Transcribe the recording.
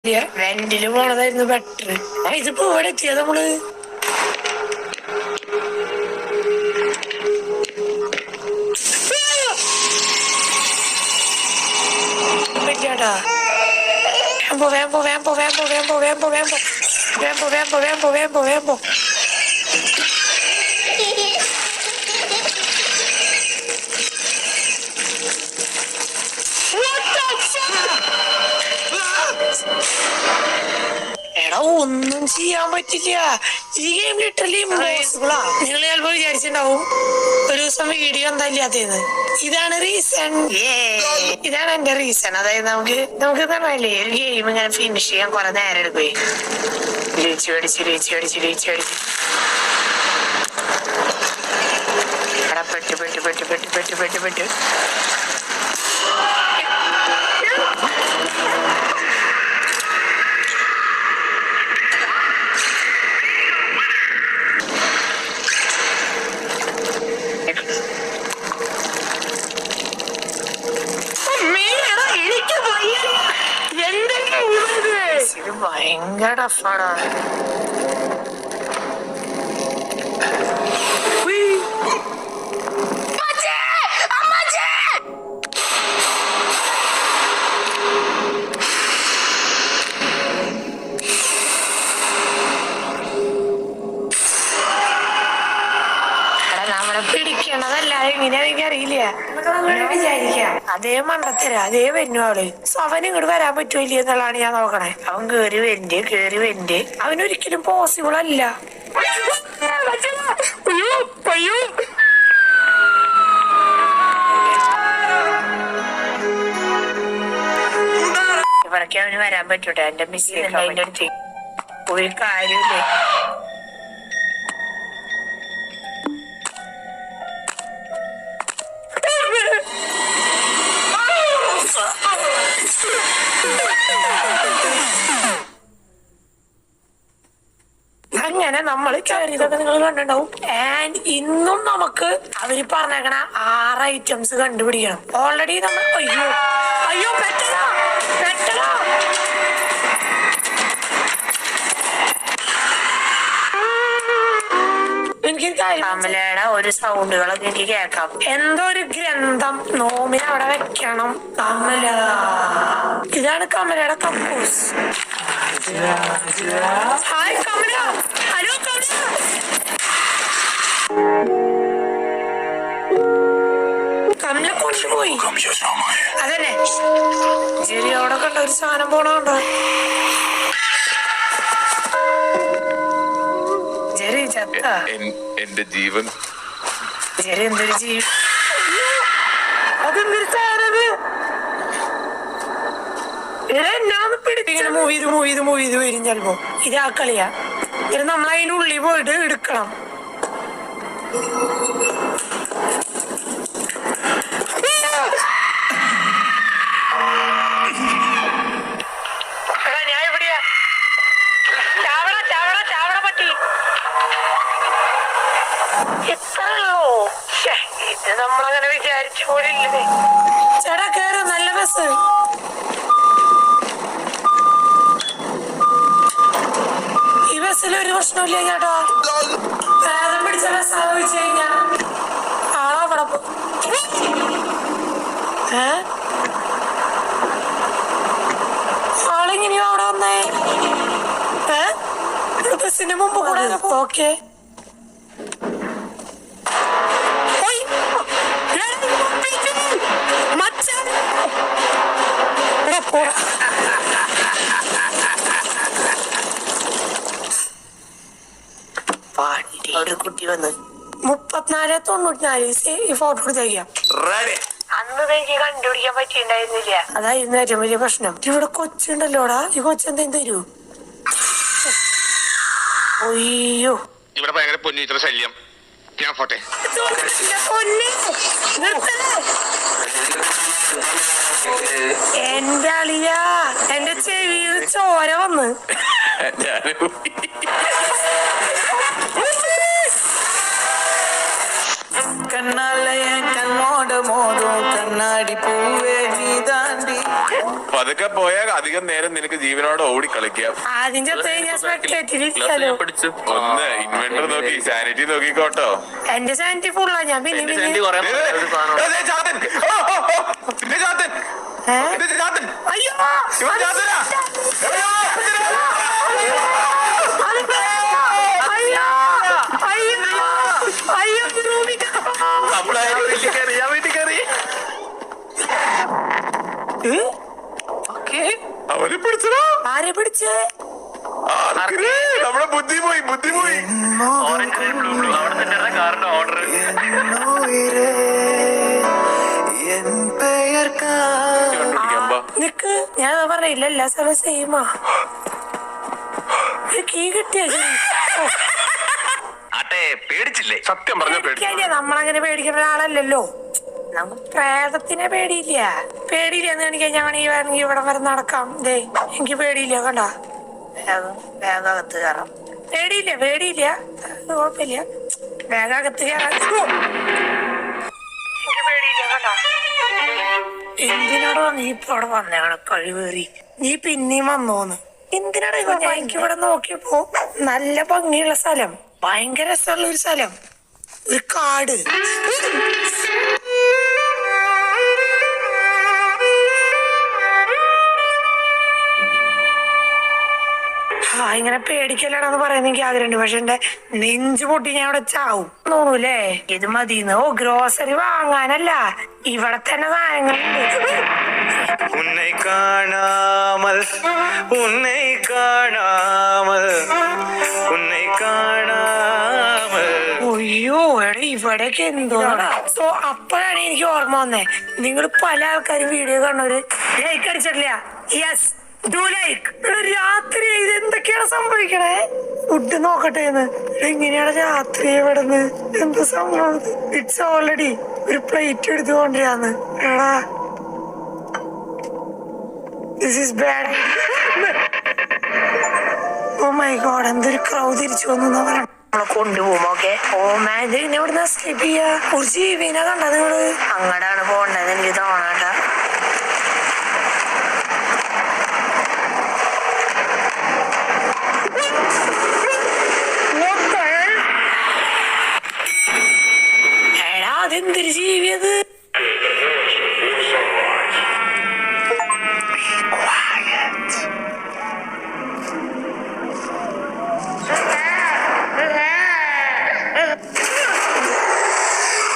റെന്റില് പോണതായിരുന്നു better. ഇതിപ്പോ ഇവിടെ എത്തിയത് നമ്മള്. പറ്റിയാട്ടാ. വേമ്പോ വേമ്പോ വേമ്പോ വേമ്പോ വേമ്പോ വേമ്പോ വേമ്പോ വേമ്പോ വേമ്പോ വേമ്പോ വേമ്പോ എടാ ഒന്നും ചെയ്യാൻ പറ്റില്ല. ഈ ഗെയിം ലിറ്ററലി ഇമ്പോസിബിളാ. നിങ്ങൾ ചിലപ്പോ വിചാരിച്ചിട്ടുണ്ടാവും ഒരു ദിവസം വീഡിയോ എന്താ ഇല്ലാത്തത്. ഇതാണ് റീസൺ. ഇതാണ് എന്റെ റീസൺ. അതായത് നമുക്ക് പറഞ്ഞല്ലേ ഒരു ഗെയിം ഇങ്ങനെ ഫിനിഷ് ചെയ്യാൻ കുറെ നേരം എടുക്കുകയെ. ലിച്ചു അടിച്ച് എടാ പെട്ട് പെട്ട് പെട്ട് പെട്ട് പെട്ട് പെട്ട് പെട്ട് ഇത് ഭയങ്കര ടഫാണ്. നമ്മളെ പിടിക്കണതല്ലാതെ എങ്ങനെയാ എനിക്ക് അറിയില്ല. വിചാരിക്കാം അതേ മണ്ടത്തര അതേ വെന്നുവാള്. അവൻ ഇങ്ങോട്ട് വരാൻ പറ്റൂല എന്നുള്ളതാണ് ഞാൻ നോക്കണേ. അവൻ കേറി വരണ്ട്. അവനൊരിക്കലും പോസിബിൾ അല്ല. ഇവിടേക്ക് അവന് വരാൻ പറ്റൂട്ടെ. എന്റെ മിസ് അതിന്റെ അടുത്ത് ഒരു കാര്യമില്ലേ. അങ്ങനെ നമ്മൾ കയറിയതൊക്കെ നിങ്ങൾ കണ്ടിട്ടുണ്ടാവും. ആൻഡ് ഇന്നും നമുക്ക് അവര് പറഞ്ഞേക്കണ 6 ഐറ്റംസ് കണ്ടുപിടിക്കണം. ഓൾറെഡി നമ്മൾ അയ്യോ പെട്ടതാ എനിക്ക് കമലയുടെ ഒരു സൗണ്ടുകളൊക്കെ എനിക്ക് കേൾക്കാം. എന്തോ ഒരു ഗ്രന്ഥം നോമിനെ അവിടെ വെക്കണം. കമല, ഇതാണ് കമലയുടെ കക്കൂസ്. ഹായ് കമല. ഹലോ കമല. കമല കൊണ്ടുപോയി. അതന്നെ ശരി. അവിടെ കണ്ട ഒരു സാധനം പോണുണ്ടോ? ജെറി ചത്ത. എന്റെ ജീവൻ. ജെറി എന്തൊരു ജീവൻ. അതെന്തൊരു സാധനത്. എന്നാന്ന് പിടിപ്പിക്കണം. മൂവ് ചെയ്ത് വരും ചിലപ്പോ. ഇതാ കളിയാ. ഇത് നമ്മളതിൻ്റെ ഉള്ളിൽ പോയിട്ട് എടുക്കണം. ഞാൻ എവിടെയാ? ചാവട പറ്റി. എത്രയോ ഇത് നമ്മളങ്ങനെ വിചാരിച്ച പോലില്ലേ. ചേട്ടാ കേറ്. നല്ല ബസ്. ഈ ബസ്സിൽ ഒരു പ്രശ്നമില്ല ചേട്ടാ. വേദം പിടിച്ച ബസ്സാന്ന് ചോദിച്ചു കഴിഞ്ഞാ ആളാ അവിടെ ആളിങ്ങനെയോ അവിടെ വന്നേ. ബസ്സിന്റെ മുമ്പ് കൂടെ ഓക്കെ. ഒരു കുട്ടി വന്ന് 3494 ഈ ഫോട്ടോ എടുത്തേക്കാം. അന്ന് എനിക്ക് കണ്ടുപിടിക്കാൻ പറ്റിണ്ടായിരുന്നില്ല. അതായിരുന്നു ഏറ്റവും വലിയ പ്രശ്നം. ഇവിടെ കൊച്ചുണ്ടല്ലോടാ. ഈ കൊച്ചെന്തേലും തരൂ. അയ്യോ ഇവിടെ ഭയങ്കര പൊന്നിത്ര ശല്യം. ഞാൻ പോട്ടെ. എന്റെ അളിയാ, എന്റെ ചെവിയിൽ ചോര വന്ന്. കണ്ണാലയ കണ്ണോട് മോതും കണ്ണാടി പൂവേ നീ താണ്ടി പതുക്കെ പോയാൽ അധികം നേരം നിനക്ക് ജീവനോടെ ഓടി കളിക്കാം. ആദ്യം ചത്ത കഴിഞ്ഞാൽ സ്പെക്ടേറ്ററിലിരിക്കാലോ. ഒന്ന് ഇൻവെന്റർ നോക്കി സാനിറ്റി നോക്കിക്കോട്ടോ. എന്റെ സാനിറ്റി ഫുള്ളാ. ഞാൻ പിന്നെ ദേ, ചാത്തൻ. ഓ, ഓ, ഓ. ദേ, ചാത്തൻ. ദേ, ചാത്തൻ. അയ്യോ ഇവൻ ചാത്തനാ. അയ്യോ, അവനെ പിടിച്ചോ. ആരെ പിടിച്ചേ? നമ്മുടെ ബുദ്ധി പോയി. നിക്ക്, ഞാൻ പറഞ്ഞില്ല എല്ലാ സ്ഥലവും സെയിമാ. കീ കിട്ടിയ പേടിച്ചില്ലേ? സത്യം പറഞ്ഞ പേടിച്ചില്ല. നമ്മളങ്ങനെ പേടിക്കുന്ന ഒരാളല്ലല്ലോ. നമുക്ക് പ്രേതത്തിനെ പേടിയില്ലെന്ന് കാണിക്കാൻ ഞാൻ വേണമെങ്കിൽ ഇവിടെ വരെ നടക്കാം. ദേ എനിക്ക് പേടിയില്ല. കണ്ട വേഗകത്ത് കയറാം. പേടിയില്ല അത് കുഴപ്പമില്ല. വേഗകത്ത് കയറാം. എനിക്ക് പേടിയില്ല. കണ്ട എന്തിനാടോ നീ ഇപ്പൊ അവിടെ വന്നേക്കണ കഴിവേറി? നീ പിന്നെയും വന്നോന്ന് എന്തിനാടാ? എനിക്ക് ഇവിടെ നോക്കിയപ്പോ നല്ല ഭംഗിയുള്ള സ്ഥലം, ഭയങ്കര രസമുള്ള ഒരു സ്ഥലം, ഒരു കാട്. ഇങ്ങനെ പേടിക്കല്ലാണെന്ന് പറയുന്ന എനിക്ക് ആഗ്രഹമുണ്ട്. പക്ഷെ എന്റെ നെഞ്ചു പൊട്ടി ഞാൻ അവിടെ ചാവും തോന്നൂലേ. ഇത് മതിന്ന്. ഓ, ഗ്രോസറി വാങ്ങാനല്ല, ഇവിടെ തന്നെ സാധനങ്ങളുണ്ട്. ഉന്നെ കാണാമൽ ഉന്നെ കാണാമൽ ഉന്നെ കാണാമൽ. അയ്യോ എടാ, ഇവിടേക്ക് എന്തോ. സോ അപ്പോഴാണ് എനിക്ക് ഓർമ്മ വന്നേ, നിങ്ങൾ പല ആൾക്കാരും വീഡിയോ കാണുന്നവര് ലൈക്ക് അടിച്ചിട്ടില്ല. Yes, do like. രാത്രി ഇത് എന്തൊക്കെയാണ് സംഭവിക്കണേ? ഫുഡ് നോക്കട്ടെ എന്ന്. എങ്ങനെയാണ് രാത്രി ഇവിടുന്ന് എന്താ സംഭവം? ഇറ്റ്സ് ഓൾറെഡി ഒരു പ്ലേറ്റ് എടുത്ത് കൊണ്ടുവരാന്ന്. എടാ, this is bad. Oh my god, എന്തൊരു ക്രൗഡ് തിരിച്ചു വന്നു നമ്മളെ കൊണ്ടുപോകും. ഓക്കെ, ഓ മാൻ, ഇവിടുന്ന് എസ്കേപ്പ് ചെയ്യാ. ഒരു ജീവിനെ കണ്ട നിങ്ങള്? അങ്ങടാണ് പോണ്ടത് എനിക്ക് തോന്നണ്ട.